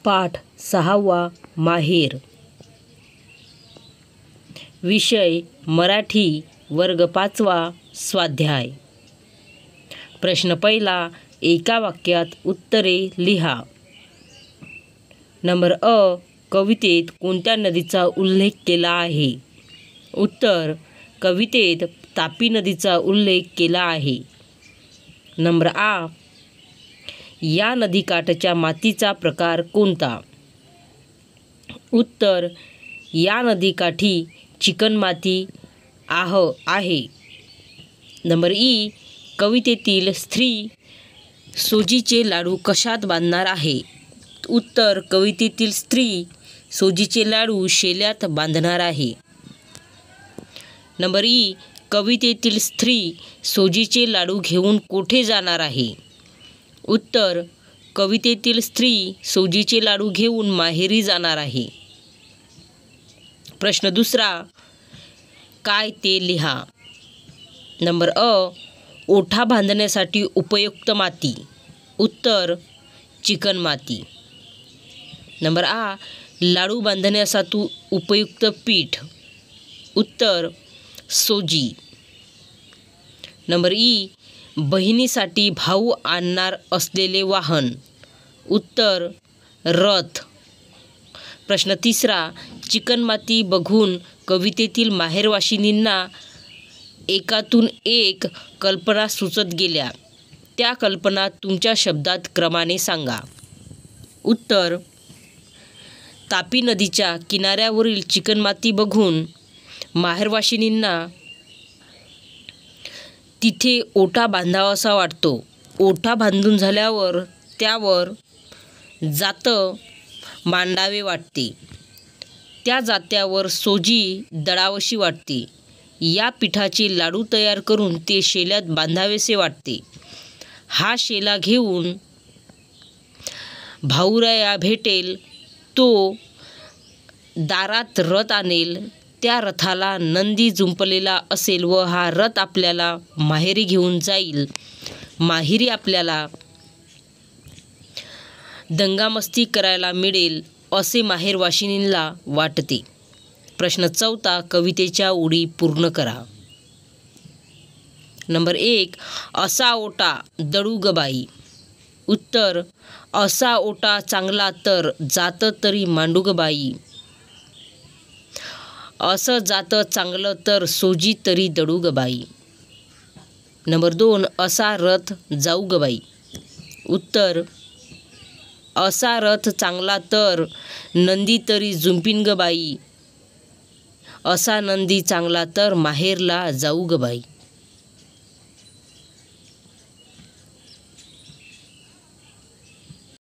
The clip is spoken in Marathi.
पाठ 6वा माहेर. विषय मराठी, वर्ग 5वा, स्वाध्याय. प्रश्न पहिला, एका वाक्यात उत्तरे लिहा. नंबर अ, कवितेत कोणत्या नदीचा उल्लेख केला आहे? उत्तर, कवितेत तापी नदीचा उल्लेख केला आहे. नंबर आ, या नदीकाठच्या मातीचा प्रकार कोणता? उत्तर, या नदीकाठी चिकणमाती आहे. नंबर ई, कवितेतील स्त्री सोजीचे लाडू कशात बांधणार आहे? उत्तर, कवितेतील स्त्री सोजीचे लाडू शेल्यात बांधणार आहे. नंबर ई, कवितेतील स्त्री सोजीचे लाडू घेऊन कोठे जाणार आहे? उत्तर, कवितेतील स्त्री सोजीचे लाडू घेऊन माहेरी जाणार आहे. प्रश्न दुसरा, काय ते लिहा. नंबर अ, ओठा बांधण्यासाठी उपयुक्त माती. उत्तर, चिकणमाती. नंबर आ, लाडू बांधण्यासाठी उपयुक्त पीठ. उत्तर, सोजी. नंबर ई, बहिणीसाठी भाऊ आणणार असलेले वाहन. उत्तर, रथ. प्रश्न तिसरा, चिकणमाती बघून कवितेतील माहेरवाशिनींना एकातून एक कल्पना सुचत गेल्या. त्या कल्पना तुमच्या शब्दात क्रमाने सांगा. उत्तर, तापी नदीच्या किनाऱ्यावरील चिकणमाती बघून माहेरवाशिनींना तिथे ओटा बांधावासा वाटतो. ओटा बांधून झाल्यावर त्यावर जातं मांडावे वाटते. त्या जात्यावर सोजी दळावशी वाटते. या पिठाचे लाडू तयार करून ते शेल्यात बांधावेसे वाटते. हा शेला घेऊन भाऊराया भेटेल, तो दारात रथ आणेल. त्या रथाला नंदी जुंपलेला असेल व हा रथ आपल्याला माहेरी घेऊन जाईल. माहेरी आपल्याला दंगामस्ती करायला मिळेल असे माहेरवाशिनींना वाटते. प्रश्न चौथा, कवितेच्या ओळी पूर्ण करा. नंबर 1, असा ओटा दळू ग बाई. उत्तर, असा ओटा चांगला तर जातं तरी मांडू ग बाई. असं जातं चांगलं तर सोजी तरी दळू ग बाई. नंबर 2, असा रथ जाऊ ग बाई. उत्तर, असा रथ चांगला तर नंदी तरी जुंपीन ग बाई. असा नंदी चांगला तर माहेरला जाऊ ग बाई.